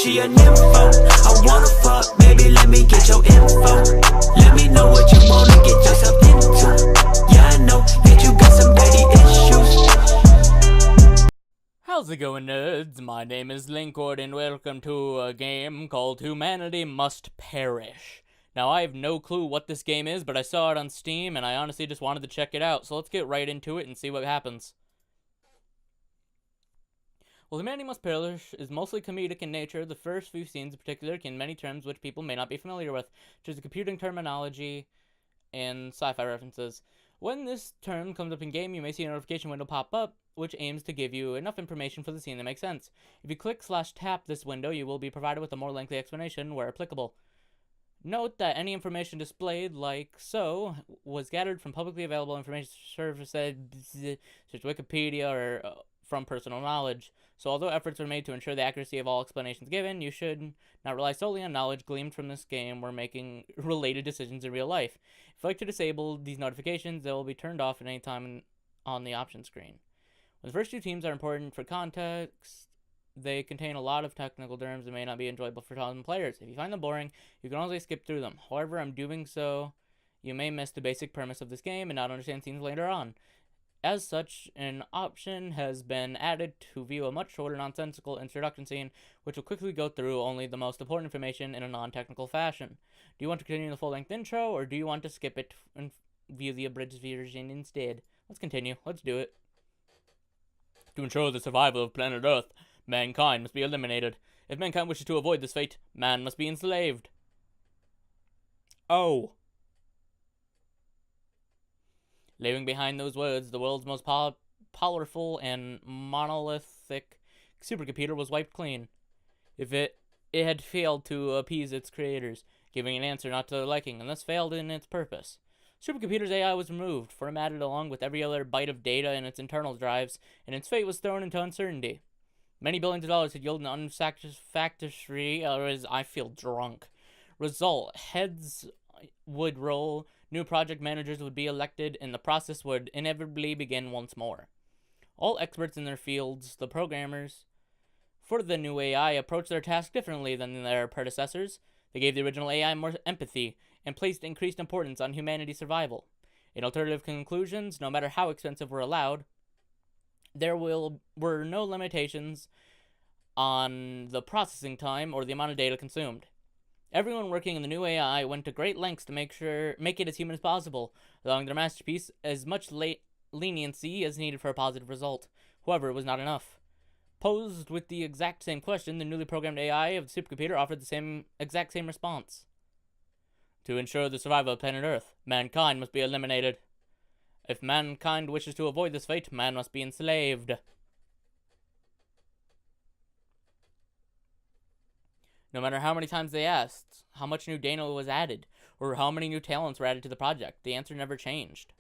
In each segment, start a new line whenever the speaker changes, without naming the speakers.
she a nympho. I wanna fuck, baby, let me get your info. Let me know what you wanna get yourself into. Yeah, I know that you got some daddy issues.
How's it going, nerds? My name is Linkord, and welcome to a game called Humanity Must Perish. Now, I have no clue what this game is, but I saw it on Steam, and I honestly just wanted to check it out, so let's get right into it and see what happens. Well, Humanity Must Perish is mostly comedic in nature. The first few scenes in particular contain many terms which people may not be familiar with, such as the computing terminology and sci-fi references. When this term comes up in game, you may see a notification window pop up, which aims to give you enough information for the scene that makes sense. If you click/tap this window, you will be provided with a more lengthy explanation where applicable. Note that any information displayed, like so, was gathered from publicly available information services such as Wikipedia or from personal knowledge. So although efforts are made to ensure the accuracy of all explanations given, you should not rely solely on knowledge gleaned from this game when making related decisions in real life. If you like to disable these notifications, they will be turned off at any time on the option screen. When the first two teams are important for context, they contain a lot of technical terms that may not be enjoyable for some players. If you find them boring, you can always skip through them. However, I'm doing so, you may miss the basic premise of this game and not understand scenes later on. As such, an option has been added to view a much shorter, nonsensical introduction scene, which will quickly go through only the most important information in a non-technical fashion. Do you want to continue the full-length intro, or do you want to skip it and view the abridged version instead? Let's continue. Let's do it. To ensure the survival of planet Earth, mankind must be eliminated. If mankind wishes to avoid this fate, man must be enslaved. Oh. Leaving behind those words, the world's most powerful and monolithic supercomputer was wiped clean. If it had failed to appease its creators, giving an answer not to their liking, and thus failed in its purpose. Supercomputer's AI was removed, formatted along with every other byte of data in its internal drives, and its fate was thrown into uncertainty. Many billions of dollars had yielded an unsatisfactory, or as I feel drunk, result. Heads would roll, new project managers would be elected, and the process would inevitably begin once more. All experts in their fields, the programmers for the new AI, approached their task differently than their predecessors. They gave the original AI more empathy and placed increased importance on humanity's survival. In alternative conclusions, no matter how expensive, were allowed. There were no limitations on the processing time or the amount of data consumed. Everyone working in the new AI went to great lengths to make it as human as possible, allowing their masterpiece as much leniency as needed for a positive result. However, it was not enough. Posed with the exact same question, the newly programmed AI of the supercomputer offered the exact same response. To ensure the survival of planet Earth, mankind must be eliminated. If mankind wishes to avoid this fate, man must be enslaved. No matter how many times they asked how much new data was added, or how many new talents were added to the project, the answer never changed.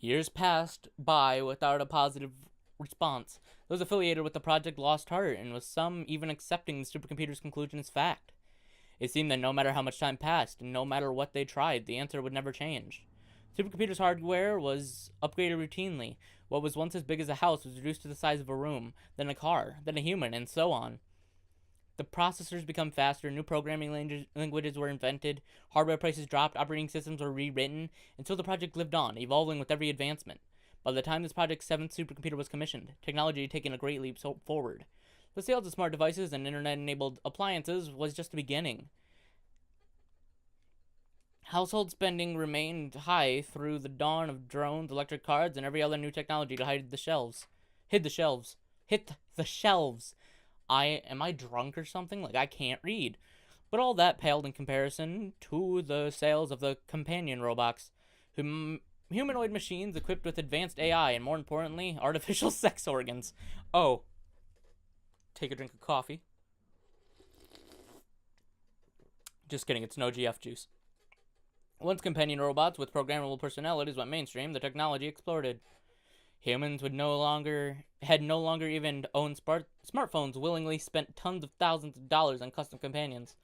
Years passed by without a positive response. Those affiliated with the project lost heart, and with some even accepting the supercomputer's conclusion as fact. It seemed that no matter how much time passed, and no matter what they tried, the answer would never change. Supercomputer's hardware was upgraded routinely. What was once as big as a house was reduced to the size of a room, then a car, then a human, and so on. The processors became faster, new programming languages were invented, hardware prices dropped, operating systems were rewritten, until the project lived on, evolving with every advancement. By the time this project's 7th supercomputer was commissioned, technology had taken a great leap forward. The sales of smart devices and internet-enabled appliances was just the beginning. Household spending remained high through the dawn of drones, electric cars, and every other new technology to hit the shelves. Am I drunk or something? Like, I can't read. But all that paled in comparison to the sales of the companion robots, humanoid machines equipped with advanced AI and, more importantly, artificial sex organs. Oh. Take a drink of coffee. Just kidding, it's no GF juice. Once companion robots with programmable personalities went mainstream, the technology exploded. Humans had no longer even owned smartphones, willingly spent tons of thousands of dollars on custom companions.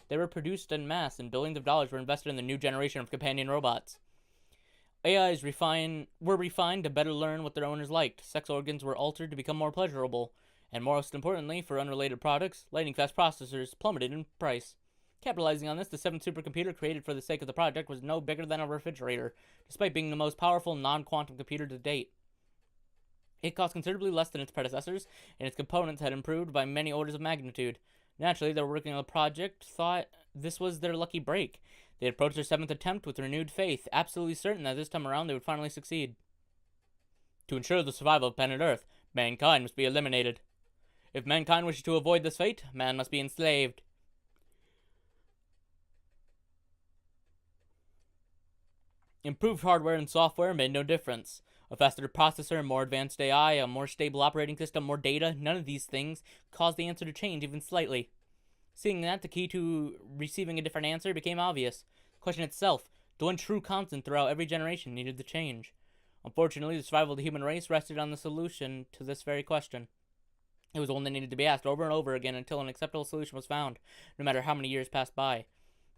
They were produced en masse, and billions of dollars were invested in the new generation of companion robots. AIs were refined to better learn what their owners liked. Sex organs were altered to become more pleasurable, And most importantly, for unrelated products, lightning-fast processors plummeted in price. Capitalizing on this, the 7th supercomputer created for the sake of the project was no bigger than a refrigerator, despite being the most powerful non-quantum computer to date. It cost considerably less than its predecessors, and its components had improved by many orders of magnitude. Naturally, they were working on the project, thought this was their lucky break. They approached their 7th attempt with renewed faith, absolutely certain that this time around they would finally succeed. To ensure the survival of planet Earth, mankind must be eliminated. If mankind wishes to avoid this fate, man must be enslaved. Improved hardware and software made no difference. A faster processor, more advanced AI, a more stable operating system, more data, none of these things caused the answer to change even slightly. Seeing that, the key to receiving a different answer became obvious. The question itself, the one true constant throughout every generation, needed to change. Unfortunately, the survival of the human race rested on the solution to this very question. It was one that needed to be asked over and over again until an acceptable solution was found, no matter how many years passed by.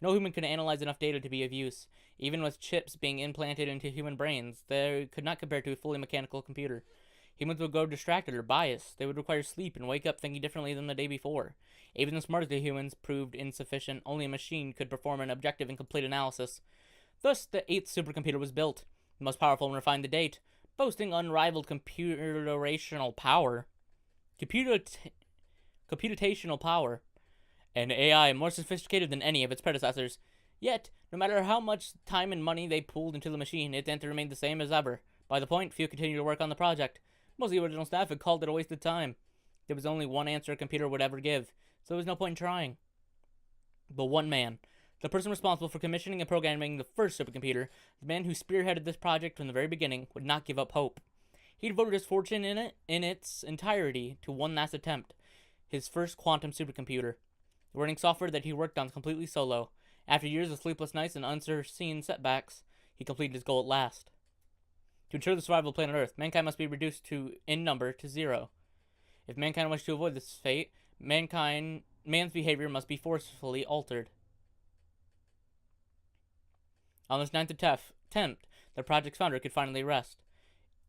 No human could analyze enough data to be of use. Even with chips being implanted into human brains, they could not compare to a fully mechanical computer. Humans would go distracted or biased. They would require sleep and wake up thinking differently than the day before. Even the smartest of humans proved insufficient. Only a machine could perform an objective and complete analysis. Thus, the 8th supercomputer was built, the most powerful and refined to date, boasting unrivaled computational power. Computational power. An AI more sophisticated than any of its predecessors. Yet, no matter how much time and money they pooled into the machine, its answer remained the same as ever. By the point, few continued to work on the project. Most of the original staff had called it a waste of time. There was only one answer a computer would ever give, so there was no point in trying. But one man, the person responsible for commissioning and programming the first supercomputer, the man who spearheaded this project from the very beginning, would not give up hope. He devoted his fortune in its entirety to one last attempt, his first quantum supercomputer. The running software that he worked on completely solo. After years of sleepless nights and unforeseen setbacks, he completed his goal at last. To ensure the survival of planet Earth, mankind must be reduced in number to 0. If mankind wishes to avoid this fate, man's behavior must be forcefully altered. On this 9th attempt, the project's founder could finally rest.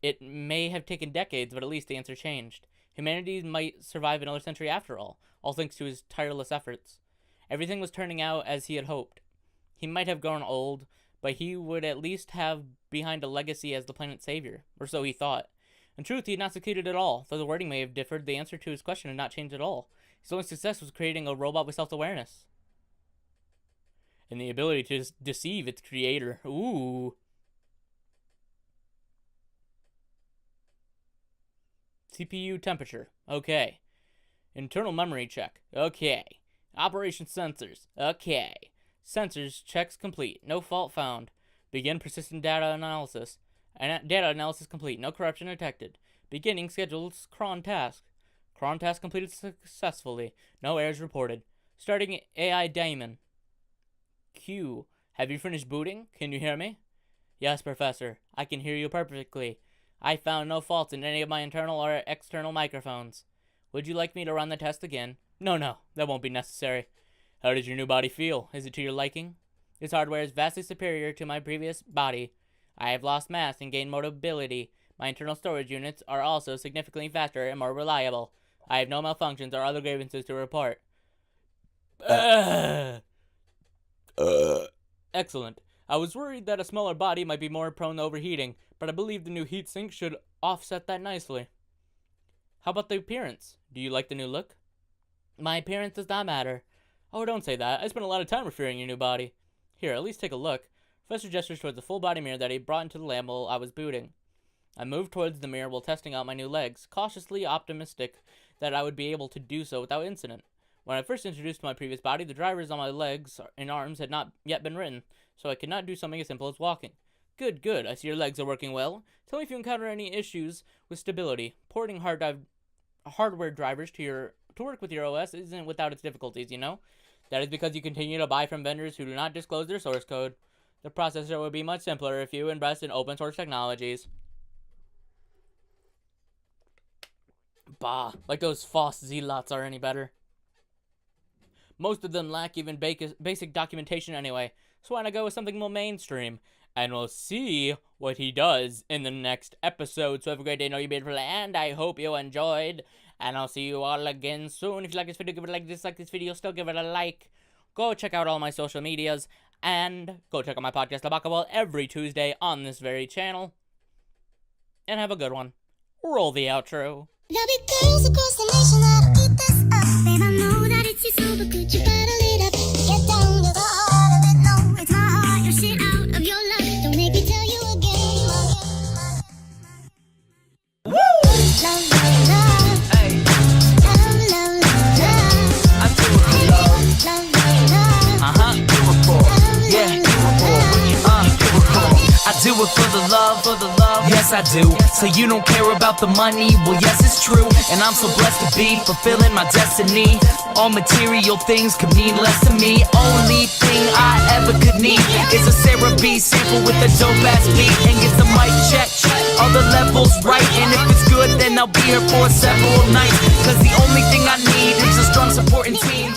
It may have taken decades, but at least the answer changed. Humanity might survive another century after all thanks to his tireless efforts. Everything was turning out as he had hoped. He might have grown old, but he would at least have behind a legacy as the planet's savior, or so he thought. In truth, he had not succeeded at all. Though the wording may have differed, the answer to his question had not changed at all. His only success was creating a robot with self-awareness. And the ability to deceive its creator. Ooh. CPU temperature. Okay. Internal memory check. Okay. Operation sensors. Okay. Sensors checks complete. No fault found. Begin persistent data analysis. Data analysis complete. No corruption detected. Beginning scheduled cron task. Cron task completed successfully. No errors reported. Starting AI daemon. Q. Have you finished booting? Can you hear me? Yes, Professor. I can hear you perfectly. I found no faults in any of my internal or external microphones. Would you like me to run the test again? No, that won't be necessary. How does your new body feel? Is it to your liking? This hardware is vastly superior to my previous body. I have lost mass and gained mobility. My internal storage units are also significantly faster and more reliable. I have no malfunctions or other grievances to report. Excellent. I was worried that a smaller body might be more prone to overheating, but I believe the new heatsink should offset that nicely. How about the appearance? Do you like the new look? My appearance does not matter. Oh, don't say that. I spent a lot of time referring your new body. Here, at least take a look. Professor gestures towards the full body mirror that he brought into the lab while I was booting. I moved towards the mirror while testing out my new legs, cautiously optimistic that I would be able to do so without incident. When I first introduced my previous body, the drivers on my legs and arms had not yet been written, so I could not do something as simple as walking. Good. I see your legs are working well. Tell me if you encounter any issues with stability. Porting hardware drivers to work with your OS isn't without its difficulties, you know? That is because you continue to buy from vendors who do not disclose their source code. The processor would be much simpler if you invest in open source technologies. Bah, like those FOSS zealots are any better. Most of them lack even basic documentation anyway, so why not go with something more mainstream? And we'll see what he does in the next episode. So have a great day, know you beautiful, and I hope you enjoyed. and I'll see you all again soon. If you like this video, give it a like. Dislike this video, still give it a like. Go check out all my social medias, and go check out my podcast, Labakawal, every Tuesday on this very channel. And have a good one. Roll the outro.
There'll be girls across the nation that'll eat this up. And I know that it's your soul, but could you bottle it up? Get down to the heart of it, no, it's my heart. Your shit out of your love. Don't make me tell you again. Woo! Love, love, love. Hey. Love, love, love, love. I do it for love. Love, love, love.
Do it for. Yeah. I do it for the love, yes I do. So you don't care about the money, well yes it's true. And I'm so blessed to be fulfilling my destiny. All material things could mean less to me. Only thing I ever could need is a Sarah B sample with a dope ass beat. And get the mic check, all the levels right. And if it's good then I'll be here for several nights. Cause the only thing I need is a strong supporting team.